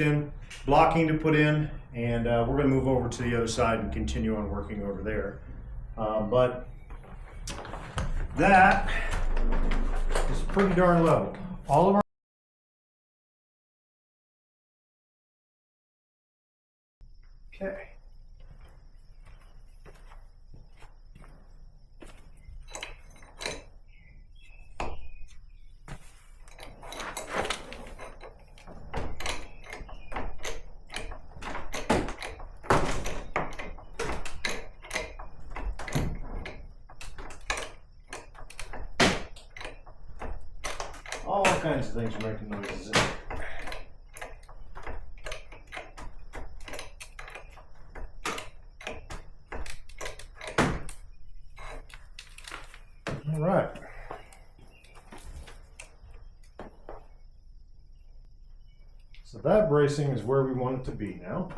in, blocking to put in, and we're going to move over to the other side and continue on working over there. But that is pretty darn level. All of our okay. All kinds of things are making noises in there. All right. So that bracing is where we want it to be now.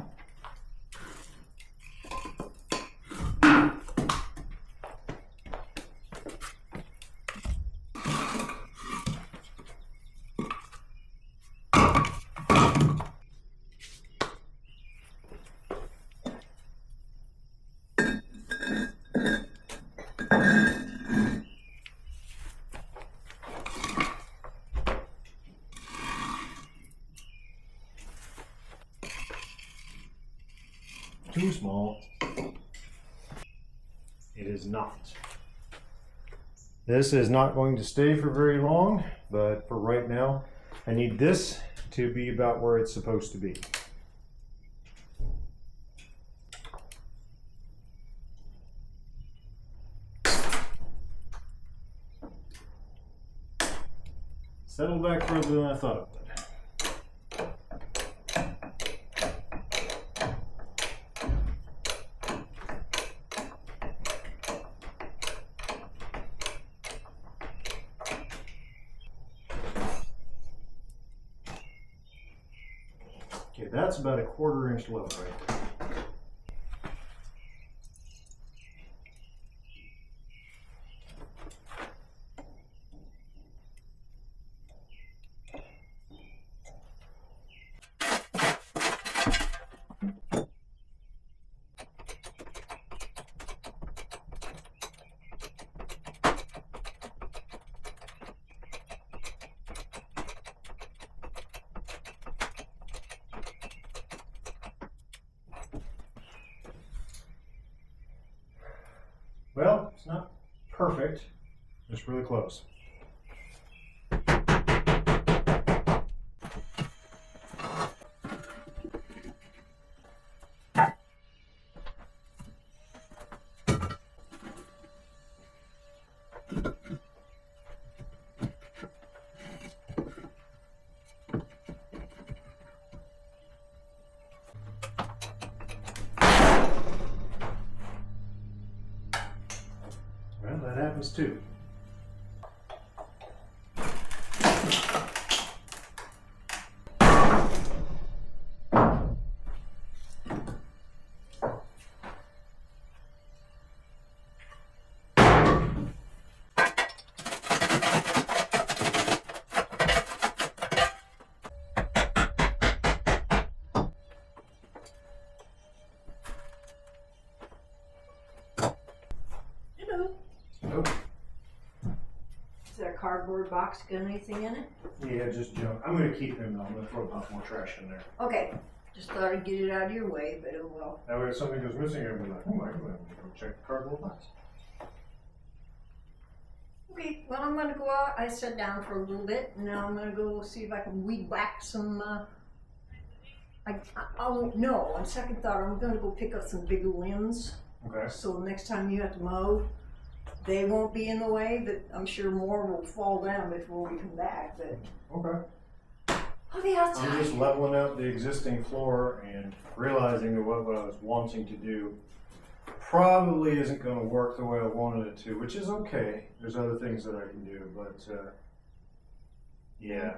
Too small. It is not. This is not going to stay for very long, but for right now, I need this to be about where it's supposed to be. Settled back further than I thought it would. Okay, that's about a 1/4 inch low right there. Well, it's not perfect, just really close. Well, that happens too. Nope. Is there a cardboard box got anything in it? Yeah, just junk. I'm going to keep them though. I'm going to throw a bunch more trash in there. Okay, just thought I'd get it out of your way, but oh well. That way if something goes missing, I'll be like, oh my god, I'm going to go check the cardboard box. Okay, well I'm gonna go out. I sat down for a little bit, and now I'm gonna go see if I can weed whack some. No. On second thought, I'm gonna go pick up some big limbs. Okay. So next time you have to mow, they won't be in the way, but I'm sure more will fall down before we come back. But Okay. I'll be outside. I'm just leveling out the existing floor and realizing that what I was wanting to do probably isn't going to work the way I wanted it to, which is okay. There's other things that I can do, but yeah.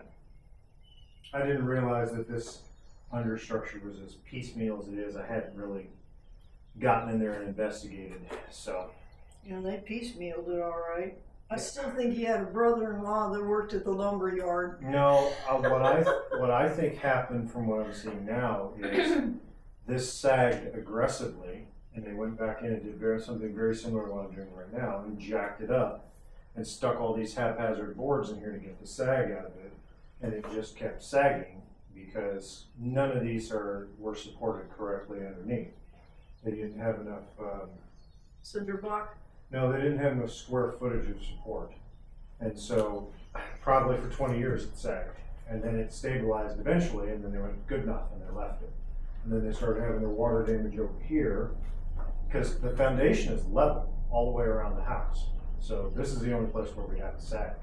I didn't realize that this understructure was as piecemeal as it is. I hadn't really gotten in there and investigated, so. Yeah, they piecemealed it all right. I still think he had a brother-in-law that worked at the lumber yard. No, what I think happened from what I'm seeing now is this sagged aggressively, and they went back in and did something very similar to what I'm doing right now, and jacked it up, and stuck all these haphazard boards in here to get the sag out of it, and it just kept sagging because none of these were supported correctly underneath. They didn't have enough. Cinder block. No, they didn't have enough square footage of support, and so probably for 20 years it sagged, and then it stabilized eventually, and then they went good enough, and they left it. And then they started having their water damage over here because the foundation is level all the way around the house. So this is the only place where we have a sag.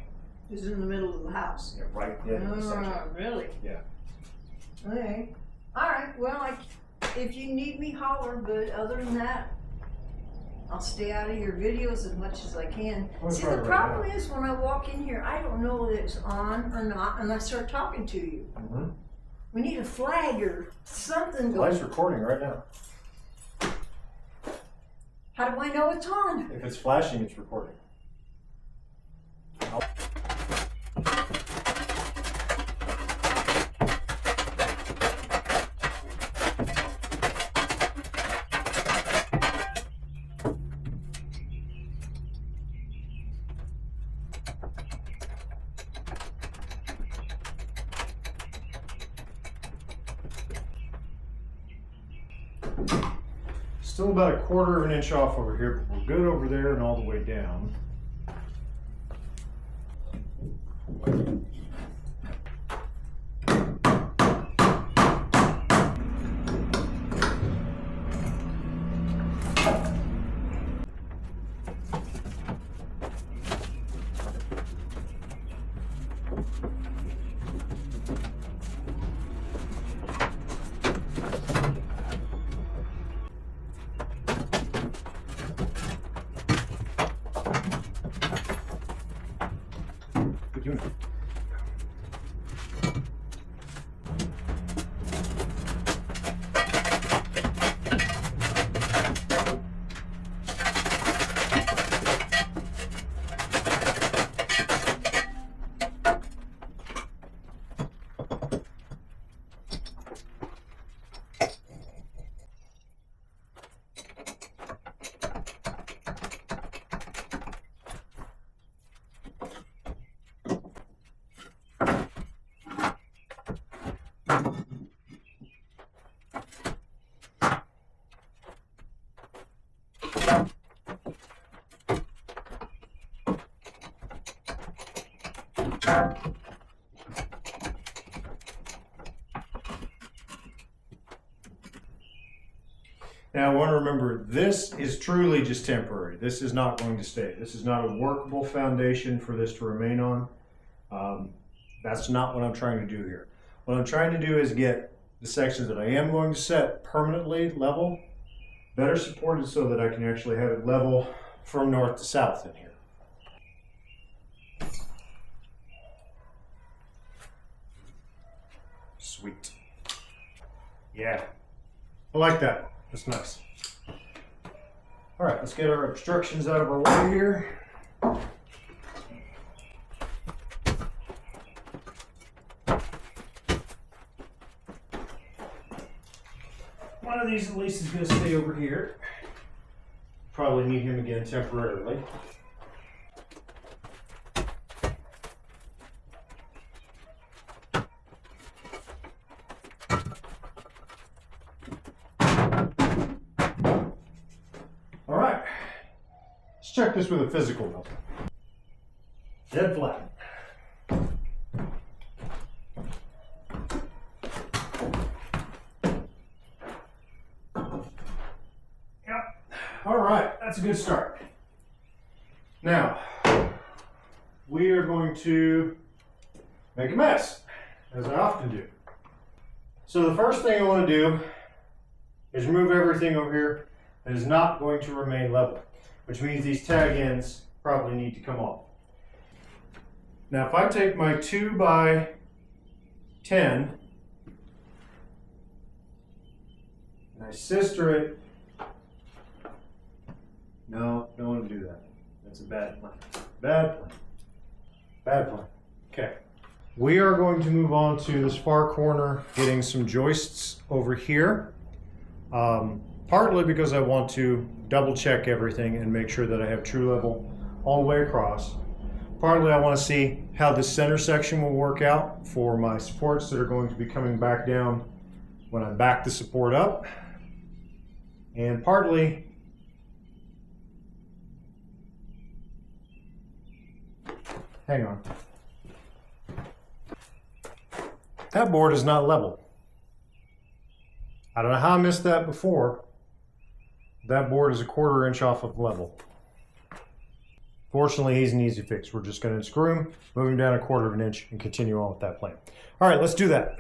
It's in the middle of the house. Yeah, right in the section. Really? Yeah. Okay. All right. Well, if you need me, holler. But other than that, I'll stay out of your videos as much as I can. I'll See, try the right problem now. is when I walk in here, I don't know that it's on or not, and I start talking to you. Mm-hmm. We need a flag or something Light's going. recording right now. How do I know it's on? If it's flashing, it's recording. Still about a quarter of an inch off over here, but we're good over there and all the way down. Good unit. Now I want to remember, this is truly just temporary. This is not going to stay. This is not a workable foundation for this to remain on. That's not what I'm trying to do here. What I'm trying to do is get the sections that I am going to set permanently level, better supported so that I can actually have it level from north to south in here. Sweet. Yeah, I like that. That's nice. All right, let's get our obstructions out of our way here. One of these at least is going to stay over here. Probably need him again temporarily. All right, let's check this with a physical level. Dead flat. Yep. All right, that's a good start. Now, we are going to make a mess, as I often do. So the first thing I want to do is remove everything over here that is not going to remain level, which means these tag ends probably need to come off. Now if I take my 2x10 and I sister it, no, don't want to do that. That's a bad plan. Bad plan. Bad plan. Okay. We are going to move on to this far corner, getting some joists over here. Partly because I want to double check everything and make sure that I have true level all the way across. Partly I want to see how this center section will work out for my supports that are going to be coming back down when I back the support up. And partly hang on. That board is not level. I don't know how I missed that before. That board is a 1/4 inch off of level. Fortunately, he's an easy fix. We're just going to unscrew him, move him down a 1/4 of an inch, and continue on with that plan. All right, let's do that.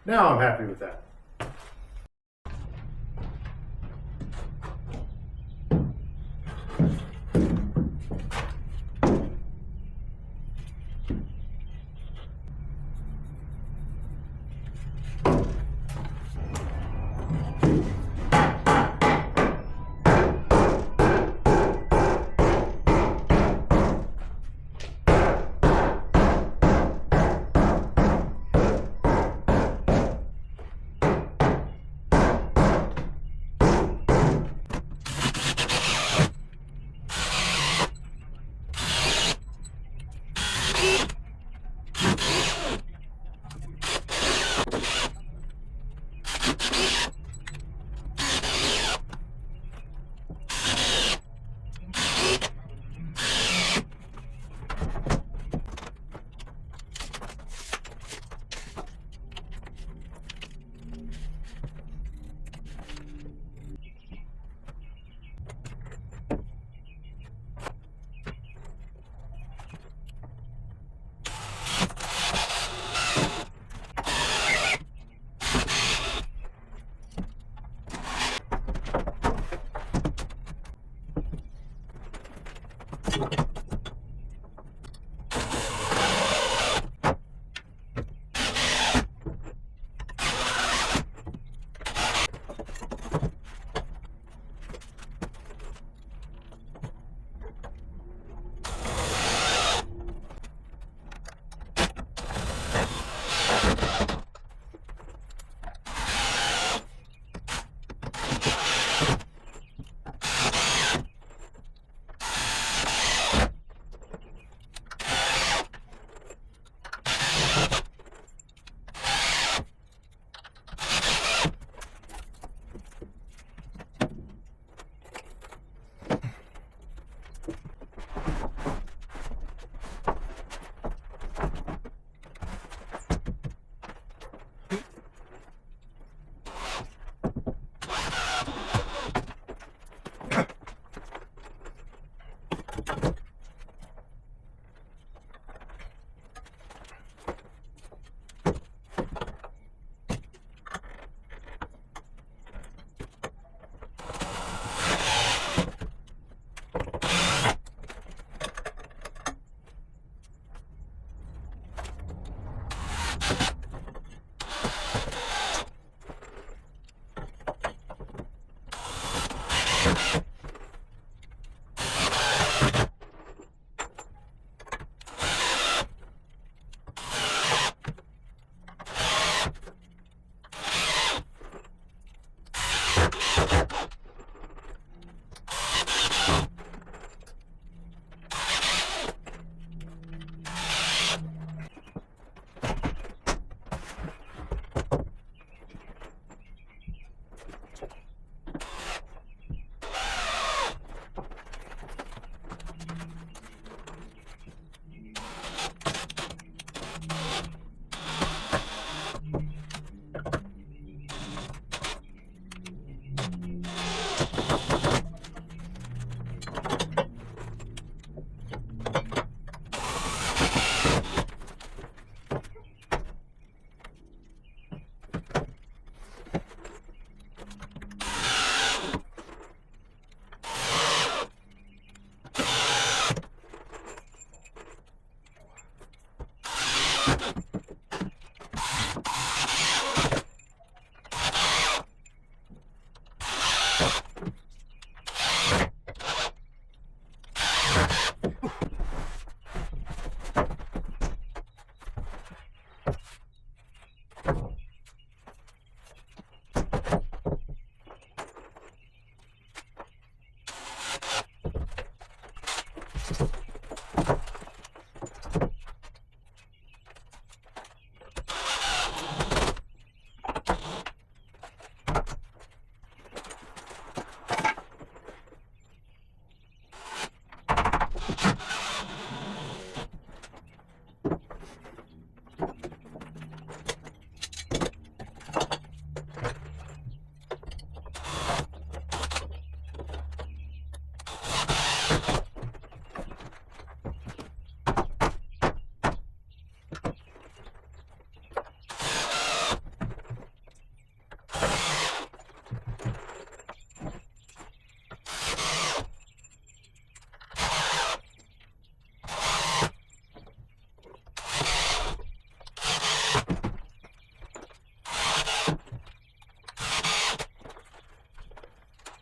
Now I'm happy with that.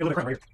a little bit right here.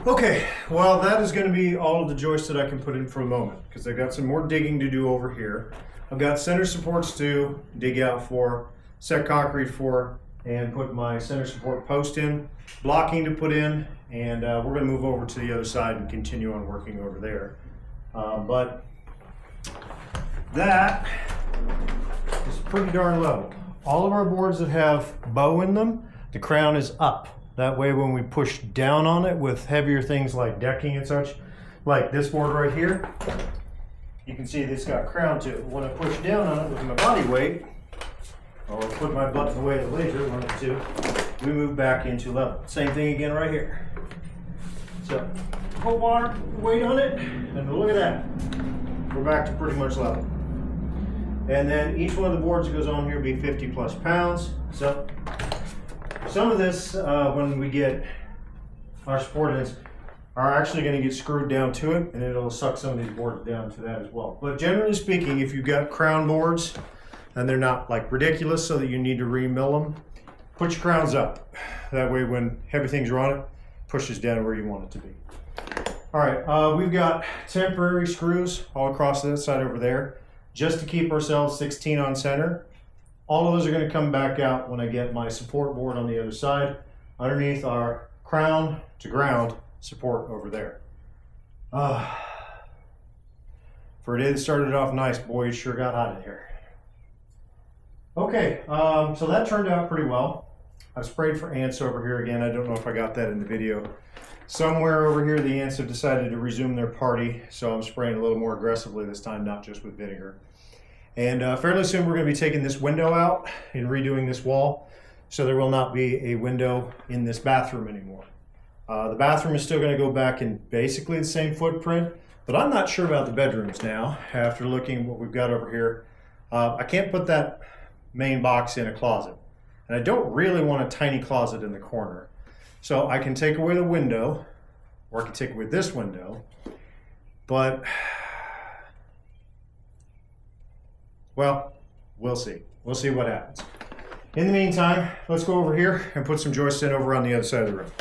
Okay, well that is going to be all of the joists that I can put in for a moment because I've got some more digging to do over here. I've got center supports to dig out for, set concrete for, and put my center support post in, blocking to put in, and we're going to move over to the other side and continue on working over there. But that is pretty darn level. All of our boards that have bow in them, the crown is up. That way when we push down on it with heavier things like decking and such, like this board right here, you can see it's got crown to it. When I push down on it with my body weight, or put my butt in the way of the laser, one of the two, we move back into level. Same thing again right here. So, put water, weight on it, and look at that. We're back to pretty much level. And then each one of the boards that goes on here will be 50 plus pounds. So, some of this, when we get our support ends, are actually going to get screwed down to it, and it'll suck some of these boards down to that as well. But generally speaking, if you've got crown boards, and they're not like ridiculous so that you need to re-mill them, put your crowns up. That way when heavy things are on it, pushes down where you want it to be. All right, we've got temporary screws all across that side over there, just to keep ourselves 16 on center. All of those are going to come back out when I get my support board on the other side, underneath our crown to ground support over there. For a day that started off nice, boy, it sure got hot in here. Okay, so that turned out pretty well. I've sprayed for ants over here again. I don't know if I got that in the video. Somewhere over here, the ants have decided to resume their party, so I'm spraying a little more aggressively this time, not just with vinegar. And fairly soon, we're going to be taking this window out and redoing this wall, so there will not be a window in this bathroom anymore. The bathroom is still going to go back in basically the same footprint, but I'm not sure about the bedrooms now, after looking at what we've got over here. I can't put that main box in a closet, and I don't really want a tiny closet in the corner. So I can take away the window, or I can take away this window, but well, we'll see. We'll see what happens. In the meantime, let's go over here and put some joists in over on the other side of the room.